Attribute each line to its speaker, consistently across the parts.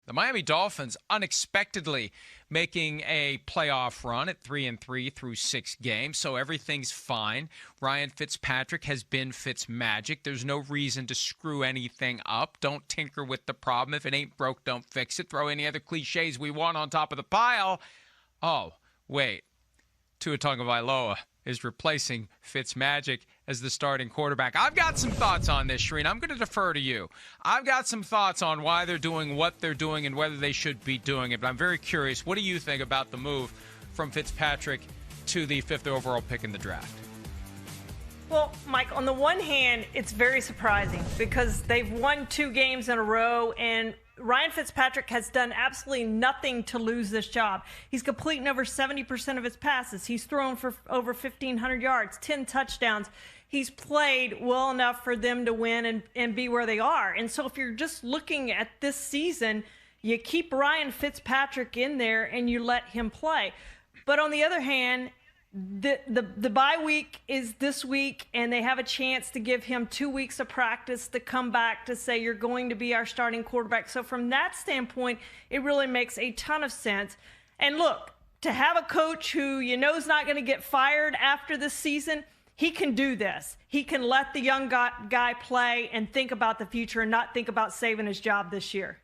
Speaker 1: The Miami Dolphins unexpectedly making a playoff run at 3-3 through 6 games, so everything's fine. Ryan Fitzpatrick has been Fitzmagic. There's no reason to screw anything up. Don't tinker with the problem. If it ain't broke, don't fix it. Throw any other cliches we want on top of the pile. Oh, wait. Tua Tagovailoa is replacing Fitzmagic as the starting quarterback. I've got some thoughts on this, Shereen. I'm going to defer to you. I've got some thoughts on why they're doing what they're doing and whether they should be doing it, but I'm very curious. What do you think about the move from Fitzpatrick to the 5th overall pick in the draft?
Speaker 2: Well, Mike, on the one hand, it's very surprising because they've won 2 games in a row, and Ryan Fitzpatrick has done absolutely nothing to lose this job. He's completing over 70% of his passes. He's thrown for over 1,500 yards, 10 touchdowns. He's played well enough for them to win and be where they are. And so if you're just looking at this season, you keep Ryan Fitzpatrick in there and you let him play. But on the other hand, the bye week is this week, and they have a chance to give him 2 weeks of practice to come back to say, you're going to be our starting quarterback. So from that standpoint, it really makes a ton of sense. And look, to have a coach who you know is not going to get fired after this season, he can do this. He can let the young guy play and think about the future and not think about saving his job this year.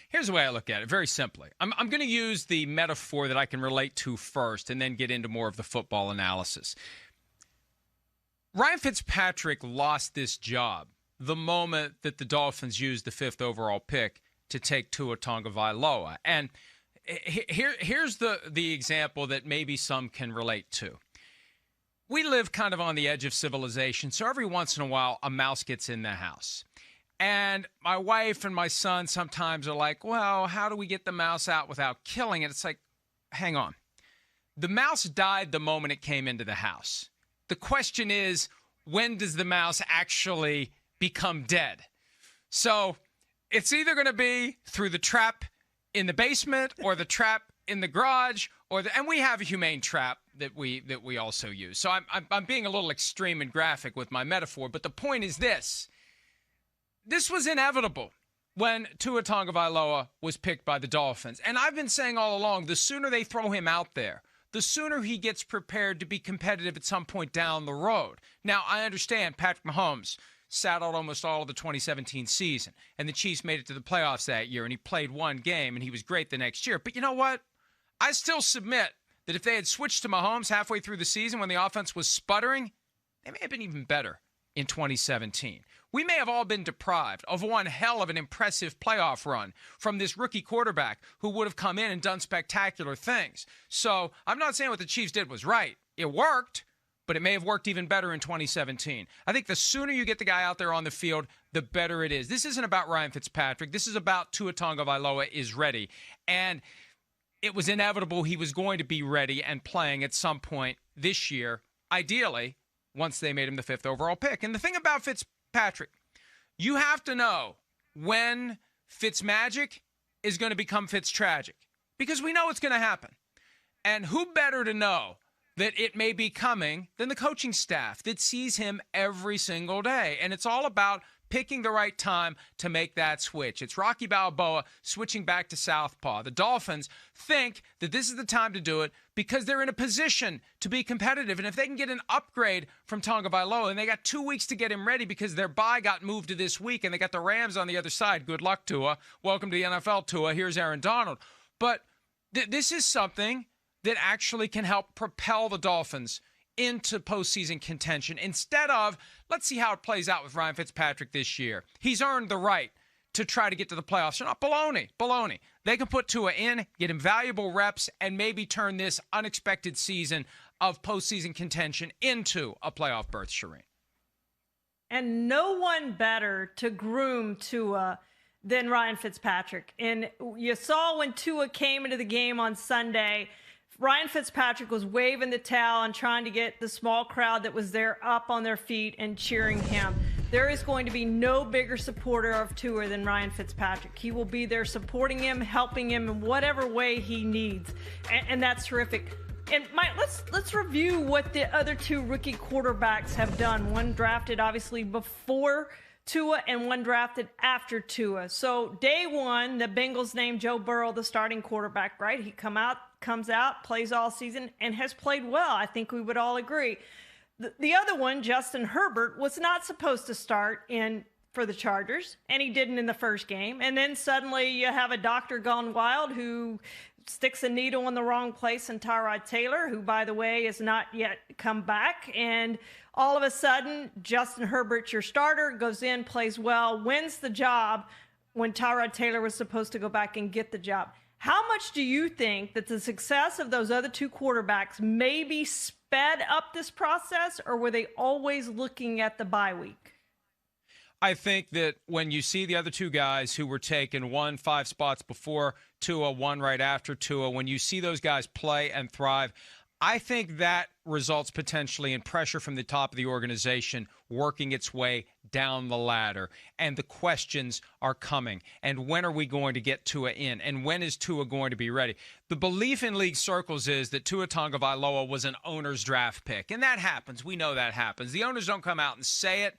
Speaker 1: Here's the way I look at it, very simply. I'm going to use the metaphor that I can relate to first and then get into more of the football analysis. Ryan Fitzpatrick lost this job the moment that the Dolphins used the 5th overall pick to take Tua Tagovailoa. And here's the example that maybe some can relate to. We live kind of on the edge of civilization, so every once in a while a mouse gets in the house. And my wife and my son sometimes are like, well, how do we get the mouse out without killing it? It's like, hang on. The mouse died the moment it came into the house. The question is, when does the mouse actually become dead? So it's either going to be through the trap in the basement or the trap in the garage, and we have a humane trap that we also use. So I'm being a little extreme and graphic with my metaphor, but the point is this. This was inevitable when Tua Tagovailoa was picked by the Dolphins. And I've been saying all along, the sooner they throw him out there, the sooner he gets prepared to be competitive at some point down the road. Now, I understand Patrick Mahomes sat out almost all of the 2017 season, and the Chiefs made it to the playoffs that year, and he played 1 game, and he was great the next year. But you know what? I still submit that if they had switched to Mahomes halfway through the season when the offense was sputtering, they may have been even better in 2017. We may have all been deprived of one hell of an impressive playoff run from this rookie quarterback who would have come in and done spectacular things. So I'm not saying what the Chiefs did was right. It worked, but it may have worked even better in 2017. I think the sooner you get the guy out there on the field, the better it is. This isn't about Ryan Fitzpatrick. This is about Tua Tagovailoa is ready. And it was inevitable he was going to be ready and playing at some point this year, ideally, once they made him the 5th overall pick. And the thing about Fitzpatrick, you have to know when Fitzmagic is going to become Fitztragic, because we know it's going to happen. And who better to know that it may be coming than the coaching staff that sees him every single day. And it's all about picking the right time to make that switch. It's Rocky Balboa switching back to southpaw. The Dolphins think that this is the time to do it because they're in a position to be competitive. And if they can get an upgrade from Tagovailoa, and they got 2 weeks to get him ready because their bye got moved to this week, and they got the Rams on the other side. Good luck, Tua. Welcome to the NFL, Tua. Here's Aaron Donald. But this is something that actually can help propel the Dolphins into postseason contention instead of, let's see how it plays out with Ryan Fitzpatrick this year. He's earned the right to try to get to the playoffs. They're not baloney. They can put Tua in, get him valuable reps, and maybe turn this unexpected season of postseason contention into a playoff berth, Shereen.
Speaker 2: And no one better to groom Tua than Ryan Fitzpatrick. And you saw when Tua came into the game on Sunday, Ryan Fitzpatrick was waving the towel and trying to get the small crowd that was there up on their feet and cheering him. There is going to be no bigger supporter of Tua than Ryan Fitzpatrick. He will be there supporting him, helping him in whatever way he needs. And that's terrific. And Mike, let's review what the other 2 rookie quarterbacks have done. One drafted obviously before Tua and one drafted after Tua. So day one, the Bengals named Joe Burrow the starting quarterback, right? He comes out, plays all season, and has played well. I think we would all agree. The other one, Justin Herbert, was not supposed to start for the Chargers, and he didn't in the first game. And then suddenly you have a doctor gone wild who sticks a needle in the wrong place in Tyrod Taylor, who, by the way, has not yet come back. And all of a sudden, Justin Herbert, your starter, goes in, plays well, wins the job when Tyrod Taylor was supposed to go back and get the job. How much do you think that the success of those other two quarterbacks maybe sped up this process, or were they always looking at the bye week?
Speaker 1: I think that when you see the other two guys who were taken 5 spots before Tua, 1 right after Tua, when you see those guys play and thrive, I think that results potentially in pressure from the top of the organization working its way down the ladder. And the questions are coming. And when are we going to get Tua in? And when is Tua going to be ready? The belief in league circles is that Tua Tagovailoa was an owner's draft pick. And that happens. We know that happens. The owners don't come out and say it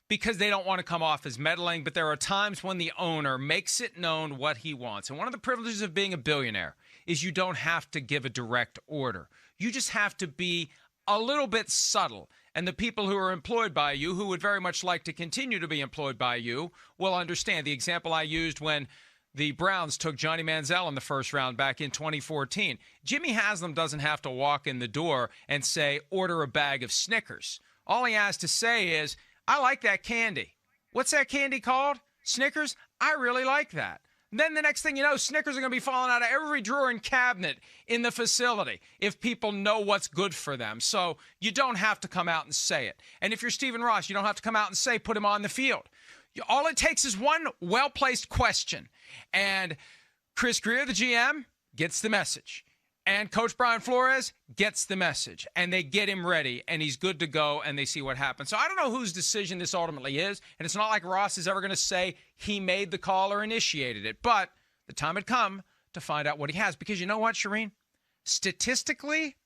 Speaker 1: because they don't want to come off as meddling. But there are times when the owner makes it known what he wants. And one of the privileges of being a billionaire is you don't have to give a direct order. You just have to be a little bit subtle. And the people who are employed by you, who would very much like to continue to be employed by you, will understand. The example I used when the Browns took Johnny Manziel in the first round back in 2014. Jimmy Haslam doesn't have to walk in the door and say, order a bag of Snickers. All he has to say is, I like that candy. What's that candy called? Snickers? I really like that. Then the next thing you know, Snickers are going to be falling out of every drawer and cabinet in the facility if people know what's good for them. So you don't have to come out and say it. And if you're Stephen Ross, you don't have to come out and say, put him on the field. All it takes is one well-placed question. And Chris Greer, the GM, gets the message. And Coach Brian Flores gets the message, and they get him ready, and he's good to go, and they see what happens. So I don't know whose decision this ultimately is, and it's not like Ross is ever going to say he made the call or initiated it. But the time had come to find out what he has, because you know what, Shireen? Statistically,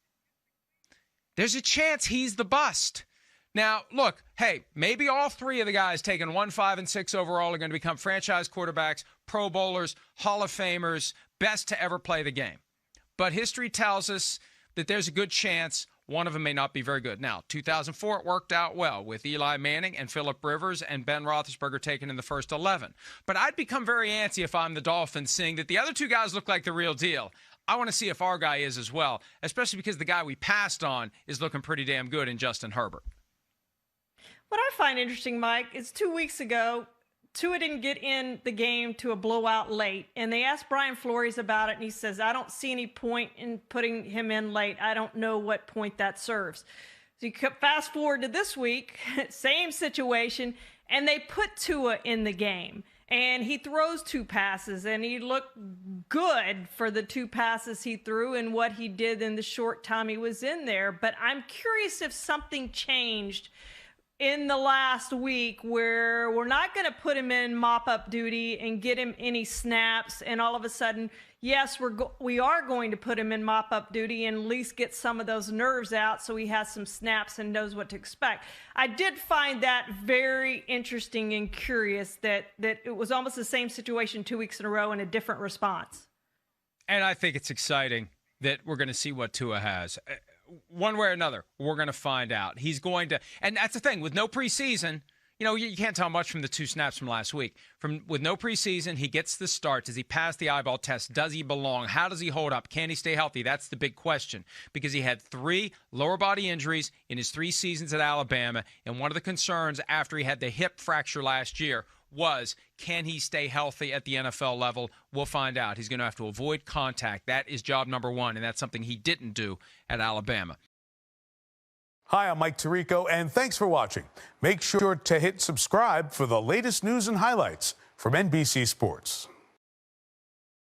Speaker 1: there's a chance he's the bust. Now, look, hey, maybe all three of the guys taken 1, 5, and 6 overall are going to become franchise quarterbacks, Pro Bowlers, Hall of Famers, best to ever play the game. But history tells us that there's a good chance one of them may not be very good. Now, 2004, it worked out well with Eli Manning and Phillip Rivers and Ben Roethlisberger taken in the first 11. But I'd become very antsy if I'm the Dolphins, seeing that the other two guys look like the real deal. I want to see if our guy is as well, especially because the guy we passed on is looking pretty damn good in Justin Herbert.
Speaker 2: What I find interesting, Mike, is 2 weeks ago, Tua didn't get in the game to a blowout late, and they asked Brian Flores about it, and he says, I don't see any point in putting him in late. I don't know what point that serves. So you fast forward to this week, same situation, and they put Tua in the game, and he throws 2 passes, and he looked good for the 2 passes he threw and what he did in the short time he was in there. But I'm curious if something changed in the last week where we're not going to put him in mop-up duty and get him any snaps, and all of a sudden, yes, we are going to put him in mop-up duty and at least get some of those nerves out so he has some snaps and knows what to expect. I did find that very interesting and curious that it was almost the same situation 2 weeks in a row and a different response.
Speaker 1: And I think it's exciting that we're going to see what Tua has. One way or another, we're going to find out. He's going to, and that's the thing, with no preseason, you know, you can't tell much from the 2 snaps from last week. With no preseason, he gets the start. Does he pass the eyeball test? Does he belong? How does he hold up? Can he stay healthy? That's the big question, because he had 3 lower body injuries in his 3 seasons at Alabama, and one of the concerns after he had the hip fracture last year was, can he stay healthy at the NFL level? We'll find out. He's going to have to avoid contact. That is job number 1, and that's something he didn't do at Alabama.
Speaker 3: Hi, I'm Mike Tirico, and thanks for watching. Make sure to hit subscribe for the latest news and highlights from NBC Sports.